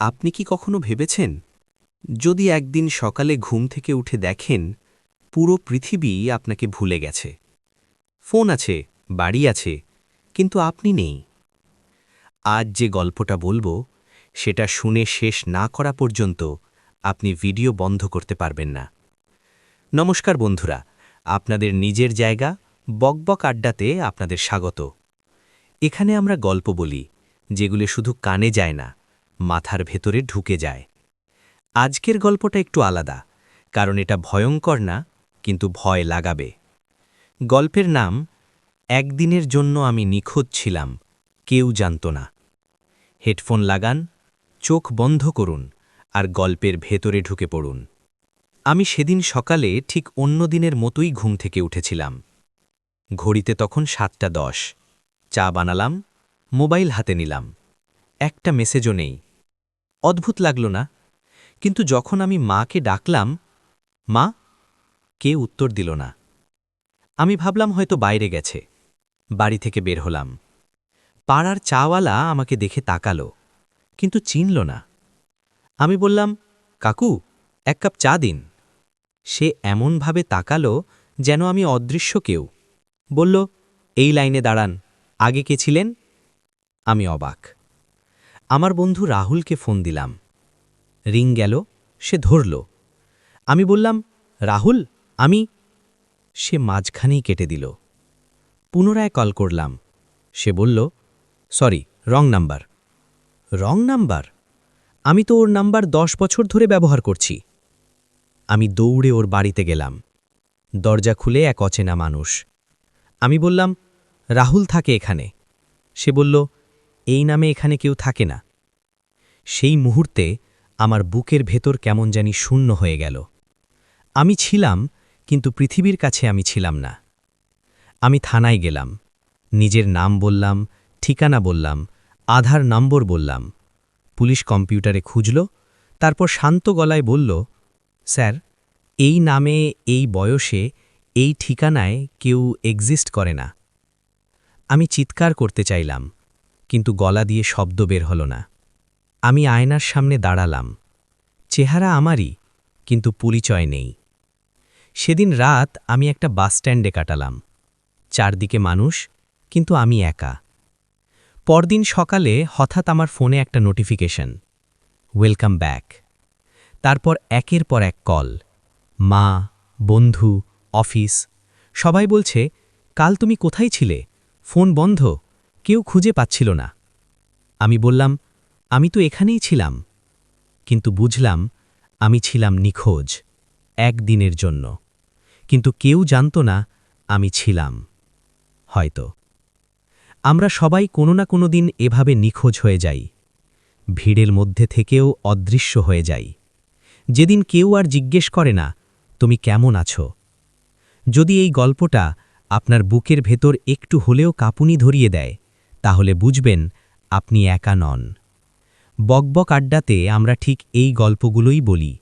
আপনি কি কখনো ভেবেছেন যদি একদিন সকালে ঘুম থেকে উঠে দেখেন পুরো পৃথিবী আপনাকে ভুলে গেছে, ফোন আছে, বাড়ি আছে, কিন্তু আপনি নেই? আজ যে গল্পটা বলবো সেটা শুনে শেষ না করা পর্যন্ত আপনি ভিডিও বন্ধ করতে পারবেন না। নমস্কার বন্ধুরা, আপনাদের নিজের জায়গা বকবক আড্ডাতে আপনাদের স্বাগত। এখানে আমরা গল্প বলি যেগুলো শুধু কানে যায় না, মাথার ভেতরে ঢুকে যায়। আজকের গল্পটা একটু আলাদা, কারণ এটা ভয়ঙ্কর না, কিন্তু ভয় লাগাবে। গল্পের নাম একদিনের জন্য আমি নিখোঁজ ছিলাম, কেউ জানত না। হেডফোন লাগান, চোখ বন্ধ করুন আর গল্পের ভেতরে ঢুকে পড়ুন। আমি সেদিন সকালে ঠিক অন্য দিনের মতোই ঘুম থেকে উঠেছিলাম। ঘড়িতে তখন 7:10। চা বানালাম, মোবাইল হাতে নিলাম। একটা মেসেজও নেই। অদ্ভুত লাগল না? কিন্তু যখন আমি মাকে ডাকলাম, মা, কেউ উত্তর দিল না। আমি ভাবলাম হয়তো বাইরে গেছে। বাড়ি থেকে বের হলাম। পাড়ার চাওয়ালা আমাকে দেখে তাকালো, কিন্তু চিনল না। আমি বললাম, কাকু, 1 কাপ চা দিন। সে এমনভাবে তাকালো যেন আমি অদৃশ্য কেউ। বলল, এই লাইনে দাঁড়ান, আগে কে ছিলেন? আমি অবাক। আমার বন্ধু রাহুলকে ফোন দিলাম। রিং গেল, সে ধরল। আমি বললাম, রাহুল, আমি। সে মাঝখানেই কেটে দিল। পুনরায় কল করলাম। সে বলল, sorry, wrong number. Wrong number? আমি তো ওর নাম্বার 10 বছর ধরে ব্যবহার করছি। আমি দৌড়ে ওর বাড়িতে গেলাম। দরজা খুলে এক অচেনা মানুষ। আমি বললাম, রাহুল থাকে এখানে। সে বলল, এই নামে এখানে কেউ থাকে না। সেই মুহূর্তে আমার বুকের ভেতর কেমন জানি শূন্য হয়ে গেল। আমি ছিলাম, কিন্তু পৃথিবীর কাছে আমি ছিলাম না। আমি থানায় গেলাম। নিজের নাম বললাম, ঠিকানা বললাম, আধার নম্বর বললাম। পুলিশ কম্পিউটারে খুঁজল, তারপর শান্ত গলায় বলল, স্যার, এই নামে, এই বয়সে, এই ঠিকানায় কেউ এক্সিস্ট করে না। আমি চিৎকার করতে চাইলাম, কিন্তু গলা দিয়ে শব্দ বের হল না। আমি আয়নার সামনে দাঁড়ালাম। চেহারা আমারই, কিন্তু পরিচয় নেই। সেদিন রাত আমি একটা বাসস্ট্যান্ডে কাটালাম। চারদিকে মানুষ, কিন্তু আমি একা। পরদিন সকালে হঠাৎ আমার ফোনে একটা নোটিফিকেশন, ওয়েলকাম ব্যাক। তারপর একের পর এক কল। মা, বন্ধু, অফিস, সবাই বলছে, কাল তুমি কোথায় ছিলে? ফোন বন্ধ, কেউ খুঁজে পাচ্ছিল না। আমি বললাম, আমি তো এখানেই ছিলাম। কিন্তু বুঝলাম, আমি ছিলাম নিখোঁজ, একদিনের জন্য। কিন্তু কেউ জানত না আমি ছিলাম। হয়তো আমরা সবাই কোনো না কোনো দিন এভাবে নিখোঁজ হয়ে যাই। ভিড়ের মধ্যে থেকেও অদৃশ্য হয়ে যাই। যেদিন কেউ আর জিজ্ঞেস করে না, তুমি কেমন আছো? যদি এই গল্পটা আপনার বুকের ভেতর একটু হলেও কাঁপুনি ধরিয়ে দেয়, তাহলে বুঝবেন আপনি একা নন। বকবক আড্ডাতে আমরা ঠিক এই গল্পগুলোই বলি।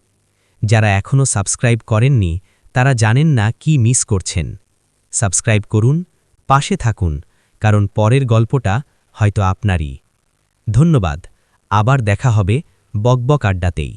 যারা এখনও সাবস্ক্রাইব করেননি, তারা জানেন না কি মিস করছেন। সাবস্ক্রাইব করুন, পাশে থাকুন, কারণ পরের গল্পটা হয়তো আপনারই। ধন্যবাদ। আবার দেখা হবে বকবক আড্ডাতেই।